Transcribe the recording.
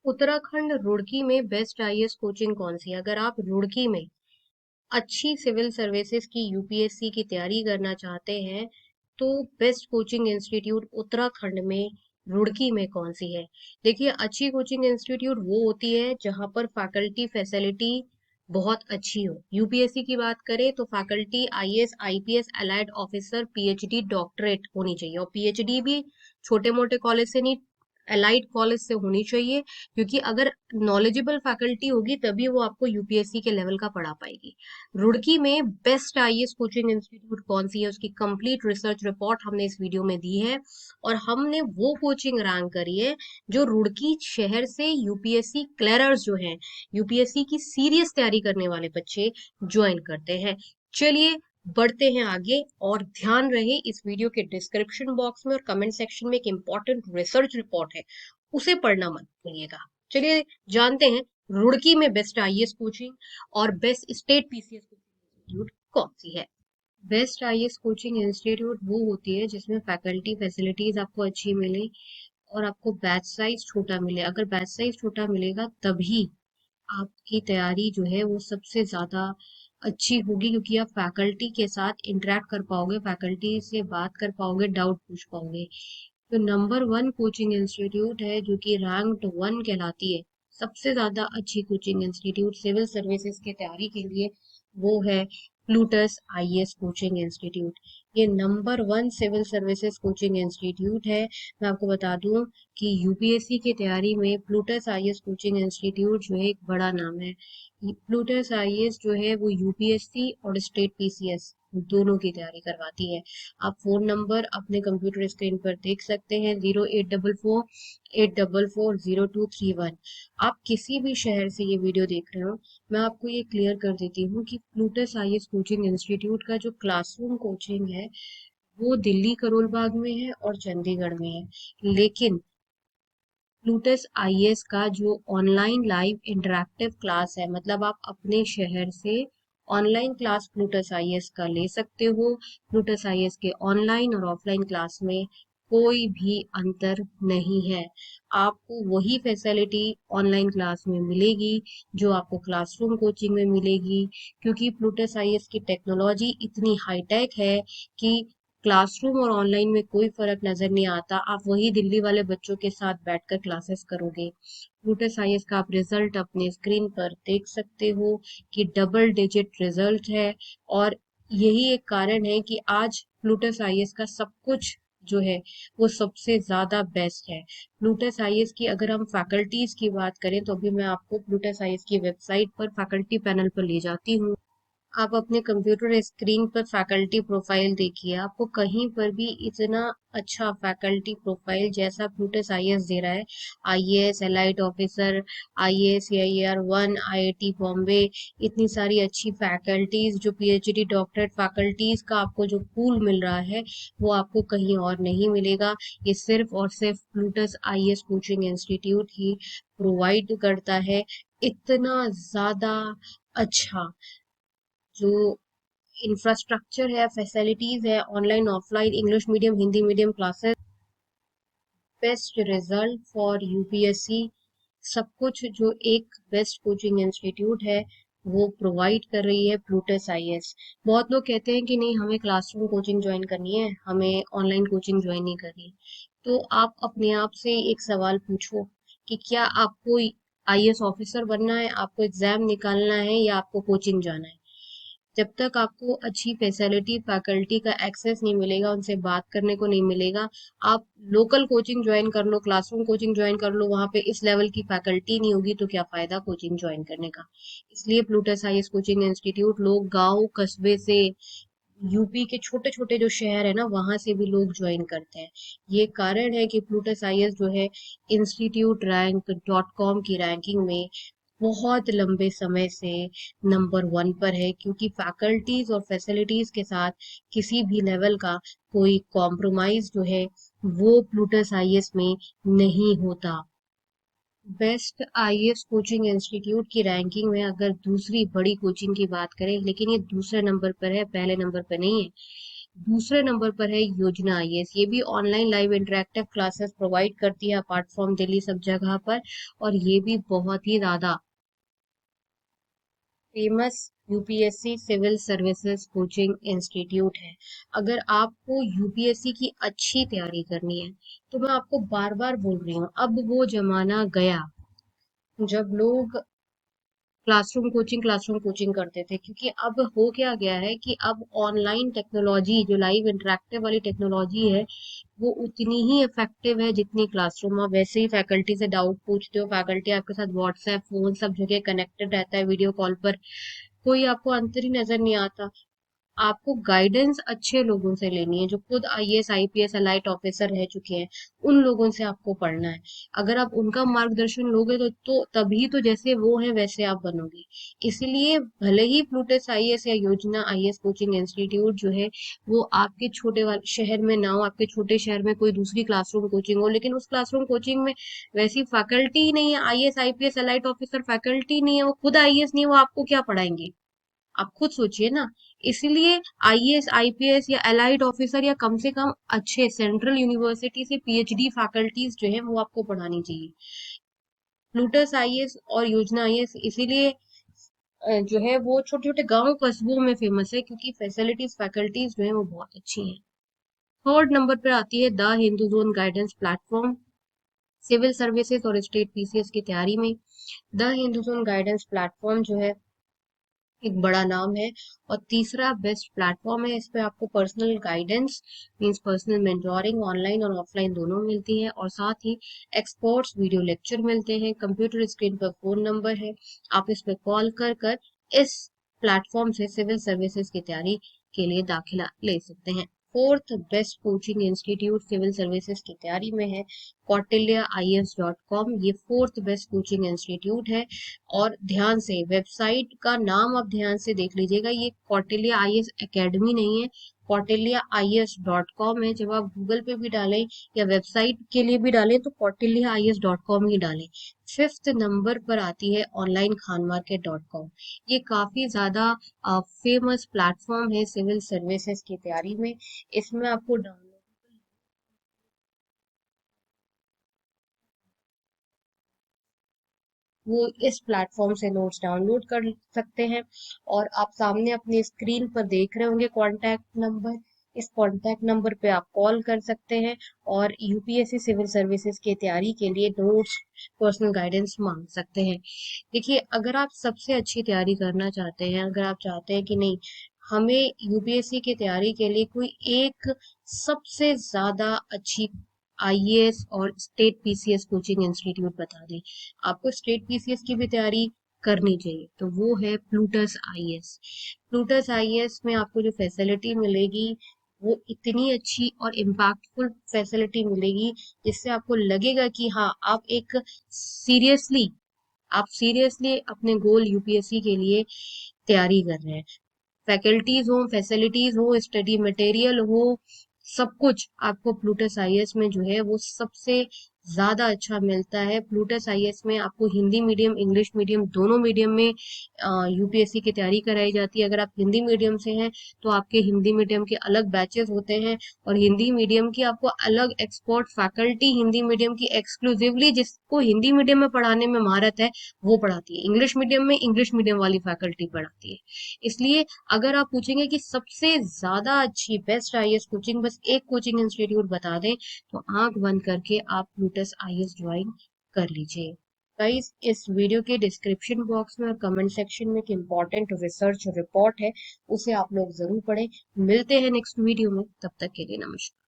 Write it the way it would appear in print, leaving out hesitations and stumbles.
उत्तराखंड रुड़की में best IAS coaching कौन सी है? अगर आप रुड़की में अच्छी सिविल सर्विसेज की यूपीएससी की तैयारी करना चाहते हैं तो बेस्ट कोचिंग इंस्टीट्यूट उत्तराखंड में रुड़की में कौन सी है? देखिए, अच्छी कोचिंग इंस्टीट्यूट वो होती है जहां पर फैकल्टी फैसिलिटी बहुत अच्छी हो। यूपीएससी की बात करें तो faculty IAS IPS allied officer PhD doctorate होनी चाहिए, और पीएचडी भी छोटे मोटे कॉलेज से नहीं, एलाइड कॉलेज से होनी चाहिए। क्योंकि अगर नॉलेजेबल फैकल्टी होगी तभी वो आपको यूपीएससी के लेवल का पढ़ा पाएगी। रुड़की में बेस्ट आईएएस कोचिंग इंस्टीट्यूट कौन सी है, उसकी कंप्लीट रिसर्च रिपोर्ट हमने इस वीडियो में दी है, और हमने वो कोचिंग रैंक करी है जो रुड़की शहर से यूपीएससी क्लियरर्स जो हैं, यूपीएससी की सीरियस तैयारी करने वाले बच्चे ज्वाइन करते हैं। चलिए बढ़ते हैं आगे, और ध्यान रहे इस वीडियो के डिस्क्रिप्शन बॉक्स में और कमेंट सेक्शन में एक इंपॉर्टेंट रिसर्च रिपोर्ट है, उसे पढ़ना मत भूलिएगा। चलिए जानते हैं रुड़की में बेस्ट आईएएस कोचिंग और best state PCS coaching institute कौन सी है। बेस्ट आईएएस कोचिंग इंस्टीट्यूट वो होती है जिसमें फैकल्टी फैसिलिटीज आपको अच्छी मिले और आपको बैच साइज छोटा मिले। अगर बैच साइज छोटा मिलेगा तभी आपकी तैयारी जो है वो सबसे ज्यादा अच्छी होगी, क्योंकि आप फैकल्टी के साथ इंटरेक्ट कर पाओगे, फैकल्टी से बात कर पाओगे, डाउट पूछ पाओगे। तो नंबर वन कोचिंग इंस्टीट्यूट है जो कि रैंक्ड वन कहलाती है, सबसे ज्यादा अच्छी कोचिंग इंस्टीट्यूट सिविल सर्विसेज की तैयारी के लिए, वो है प्लूटस आईएएस कोचिंग इंस्टीट्यूट। ये number one civil services coaching institute है। मैं आपको बता दूं कि यूपीएससी की तैयारी में प्लूटस आईएएस कोचिंग इंस्टीट्यूट जो है एक बड़ा नाम है। प्लूटस आईएएस जो है वो यूपीएससी और स्टेट पीसीएस दोनों की तैयारी करवाती है। आप फोन नंबर अपने कंप्यूटर स्क्रीन पर देख सकते हैं, 0844 844 0231। आप किसी भी शहर से ये वीडियो देख रहे हो, मैं आपको ये क्लियर कर देती हूँ कि प्लूटस आईएएस कोचिंग इंस्टीट्यूट का जो क्लासरूम कोचिंग है वो दिल्ली करोल बाग में है और चंडीगढ़ में है, लेकिन प्लूटस आईएएस का जो ऑनलाइन लाइव इंटरैक्टिव क्लास है, मतलब आप अपने शहर से ऑनलाइन क्लास प्लूटस आईएएस का ले सकते हो। प्लूटस आईएएस के ऑनलाइन और ऑफलाइन क्लास में कोई भी अंतर नहीं है। आपको वही फैसिलिटी ऑनलाइन क्लास में मिलेगी जो आपको क्लासरूम कोचिंग में मिलेगी, क्योंकि प्लूटस आईएएस की टेक्नोलॉजी इतनी हाईटेक है कि क्लासरूम और ऑनलाइन में कोई फर्क नजर नहीं आता। आप वही दिल्ली वाले बच्चों के साथ बैठकर क्लासेस करोगे। प्लूटस आईएएस का आप रिजल्ट अपने स्क्रीन पर देख सकते हो कि डबल डिजिट रिजल्ट है, और यही एक कारण है कि आज प्लूटस आईएएस का सब कुछ जो है वो सबसे ज्यादा बेस्ट है। प्लूटस आईएएस की अगर हम फैकल्टीज की बात करें तो अभी मैं आपको प्लूटस आईएएस की वेबसाइट पर फैकल्टी पैनल पर ले जाती हूँ। आप अपने कंप्यूटर स्क्रीन पर फैकल्टी प्रोफाइल देखिए, आपको कहीं पर भी इतना अच्छा फैकल्टी प्रोफाइल जैसा प्लूटस आईएएस दे रहा है, IAS allied officer, IAS CIR one, IIT Bombay, इतनी सारी अच्छी फैकल्टीज, जो पीएचडी डॉक्टरेट फैकल्टीज का आपको जो पूल मिल रहा है वो आपको कहीं और नहीं मिलेगा। ये सिर्फ और सिर्फ प्लूटस आईएएस कोचिंग इंस्टीट्यूट ही प्रोवाइड करता है। इतना ज्यादा अच्छा जो इंफ्रास्ट्रक्चर है, फैसिलिटीज है, online offline English medium Hindi medium classes, best result for UPSC, सब कुछ जो एक बेस्ट कोचिंग इंस्टीट्यूट है वो प्रोवाइड कर रही है प्लूटस आईएएस। बहुत लोग कहते हैं कि नहीं, हमें क्लासरूम कोचिंग ज्वाइन करनी है, हमें ऑनलाइन कोचिंग ज्वाइन नहीं करनी। तो आप अपने आप से एक सवाल पूछो कि क्या आपको आईएएस ऑफिसर बनना है, आपको एग्जाम निकालना है, या आपको कोचिंग जाना है। जब तक आपको अच्छी फैसिलिटी फैकल्टी का एक्सेस नहीं मिलेगा, उनसे बात करने को नहीं मिलेगा, आप लोकल कोचिंग ज्वाइन कर लो, क्लासरूम कोचिंग ज्वाइन कर लो, वहां पे इस लेवल की फैकल्टी नहीं होगी तो क्या फायदा कोचिंग ज्वाइन करने का। इसलिए प्लूटस आईएएस कोचिंग इंस्टीट्यूट लोग गांव कस्बे से, यूपी के छोटे छोटे जो शहर है ना वहां से भी लोग ज्वाइन करते हैं। ये कारण है कि प्लूटस आईएएस जो है इंस्टीट्यूट रैंक डॉट कॉम की रैंकिंग में बहुत लंबे समय से नंबर वन पर है, क्योंकि फैकल्टीज और फैसिलिटीज के साथ किसी भी लेवल का कोई कॉम्प्रोमाइज जो है वो प्लूटस आईएएस में नहीं होता। बेस्ट आईएएस कोचिंग इंस्टीट्यूट की रैंकिंग में अगर दूसरी बड़ी कोचिंग की बात करें, लेकिन ये दूसरे नंबर पर है, पहले नंबर पर नहीं है, दूसरे नंबर पर है योजना आईएएस। ये भी online live interactive classes provide करती है अपार्ट फ्रॉम दिल्ली सब जगह पर, और ये भी बहुत ही ज्यादा famous UPSC civil services coaching institute है। अगर आपको यूपीएससी की अच्छी तैयारी करनी है तो मैं आपको बार बार बोल रही हूँ, अब वो जमाना गया जब लोग क्लासरूम कोचिंग करते थे, क्योंकि अब हो क्या गया है कि अब ऑनलाइन टेक्नोलॉजी, जो लाइव इंटरेक्टिव वाली टेक्नोलॉजी है, वो उतनी ही इफेक्टिव है जितनी क्लासरूम। आप वैसे ही फैकल्टी से डाउट पूछते हो, फैकल्टी आपके साथ व्हाट्सएप फोन सब जगह कनेक्टेड रहता है वीडियो कॉल पर, कोई आपको अंतर ही नजर नहीं आता। आपको गाइडेंस अच्छे लोगों से लेनी है जो खुद आईएएस आईपीएस एलाइट ऑफिसर रह चुके हैं, उन लोगों से आपको पढ़ना है। अगर आप उनका मार्गदर्शन लोगे तो तभी तो जैसे वो है वैसे आप बनोगे। इसलिए भले ही प्लूटस आईएएस या योजना आईएएस कोचिंग इंस्टीट्यूट जो है वो आपके छोटे वाले शहर में ना हो, आपके छोटे शहर में कोई दूसरी क्लासरूम कोचिंग हो, लेकिन उस क्लासरूम कोचिंग में वैसी फैकल्टी ही नहीं है, IAS IPS elite officer faculty नहीं है, वो खुद आईएएस नहीं है, वो आपको क्या पढ़ाएंगे? आप खुद सोचिए ना। इसलिए आईएएस आईपीएस या एलाइड ऑफिसर या कम से कम अच्छे सेंट्रल यूनिवर्सिटी से पीएचडी फैकल्टीज जो है वो आपको पढ़ानी चाहिए। प्लूटस आईएएस और योजना आईएएस इसीलिए जो है वो छोटे छोटे गांव कस्बों में फेमस है, क्योंकि फैसिलिटीज फैकल्टीज जो है वो बहुत अच्छी हैं। थर्ड नंबर पर आती है the Hindu zone guidance platform, civil services और स्टेट पीसीएस की तैयारी में। The Hindu zone guidance platform जो है एक बड़ा नाम है, और तीसरा बेस्ट प्लेटफॉर्म है। इस पे आपको personal guidance means personal mentoring online और ऑफलाइन दोनों मिलती है, और साथ ही एक्सपर्ट्स वीडियो लेक्चर मिलते हैं। कंप्यूटर स्क्रीन पर फोन नंबर है, आप इस पे कॉल कर कर इस प्लेटफॉर्म से सिविल सर्विसेज की तैयारी के लिए दाखिला ले सकते हैं। Fourth best coaching institute civil services की तैयारी में है kautilyaIAS.com। ये फोर्थ बेस्ट कोचिंग इंस्टीट्यूट है। और ध्यान से वेबसाइट का नाम आप ध्यान से देख लीजिएगा, ये कौटिल्य आईएएस एकेडमी नहीं है, kautilyaIAS.com है। जब आप गूगल पे भी डालें या वेबसाइट के लिए भी डालें तो kautilyaIAS.com ही डालें। फिफ्थ नंबर पर आती है ऑनलाइन खानमार्केट.com। ये काफी ज्यादा फेमस प्लेटफॉर्म है सिविल सर्विसेज की तैयारी में। इसमें आपको डाउनलोड वो इस प्लेटफॉर्म से नोट्स डाउनलोड कर सकते हैं। और आप सामने अपनी स्क्रीन पर देख रहे होंगे कांटेक्ट नंबर, इस कांटेक्ट नंबर पे आप कॉल कर सकते हैं और यूपीएससी सिविल सर्विसेज की तैयारी के लिए नोट्स पर्सनल गाइडेंस मांग सकते हैं। देखिए, अगर आप सबसे अच्छी तैयारी करना चाहते हैं, अगर आप चाहते हैं कि नहीं हमें यूपीएससी की तैयारी के लिए कोई एक सबसे ज्यादा अच्छी आईएएस और स्टेट पीसीएस कोचिंग इंस्टीट्यूट बता दें, आपको स्टेट पीसीएस की भी तैयारी करनी चाहिए, तो वो है प्लूटस आईएएस। प्लूटस आईएएस में आपको जो फैसिलिटी मिलेगी वो इतनी अच्छी और इम्पैक्टफुल फैसिलिटी मिलेगी जिससे आपको लगेगा कि हाँ सीरियसली आप सीरियसली अपने गोल यूपीएससी के लिए तैयारी कर रहे हैं। फैकल्टीज हो, फैसिलिटीज हो, स्टडी मटेरियल हो, सब कुछ आपको प्लूटस आईएएस में जो है वो सबसे ज्यादा अच्छा मिलता है। प्लूटस आईएएस में आपको हिंदी मीडियम इंग्लिश मीडियम दोनों मीडियम में यूपीएससी की तैयारी कराई जाती है। अगर आप हिंदी मीडियम से हैं तो आपके हिंदी मीडियम के अलग बैचेस होते हैं, और हिंदी मीडियम की आपको अलग एक्सपर्ट फैकल्टी हिंदी मीडियम की एक्सक्लूसिवली जिसको हिंदी मीडियम में पढ़ाने में महारत है वो पढ़ाती है। इंग्लिश मीडियम में इंग्लिश मीडियम वाली फैकल्टी पढ़ाती है। इसलिए अगर आप पूछेंगे कि सबसे ज्यादा अच्छी बेस्ट आईएएस कोचिंग, बस एक कोचिंग इंस्टीट्यूट बता दें, तो आंख बंद करके आप प्लूटस आईएएस ज्वाइन कर लीजिए। गाइस, इस वीडियो के डिस्क्रिप्शन बॉक्स में और कमेंट सेक्शन में एक इम्पोर्टेंट रिसर्च रिपोर्ट है, उसे आप लोग जरूर पढ़ें। मिलते हैं नेक्स्ट वीडियो में, तब तक के लिए नमस्कार।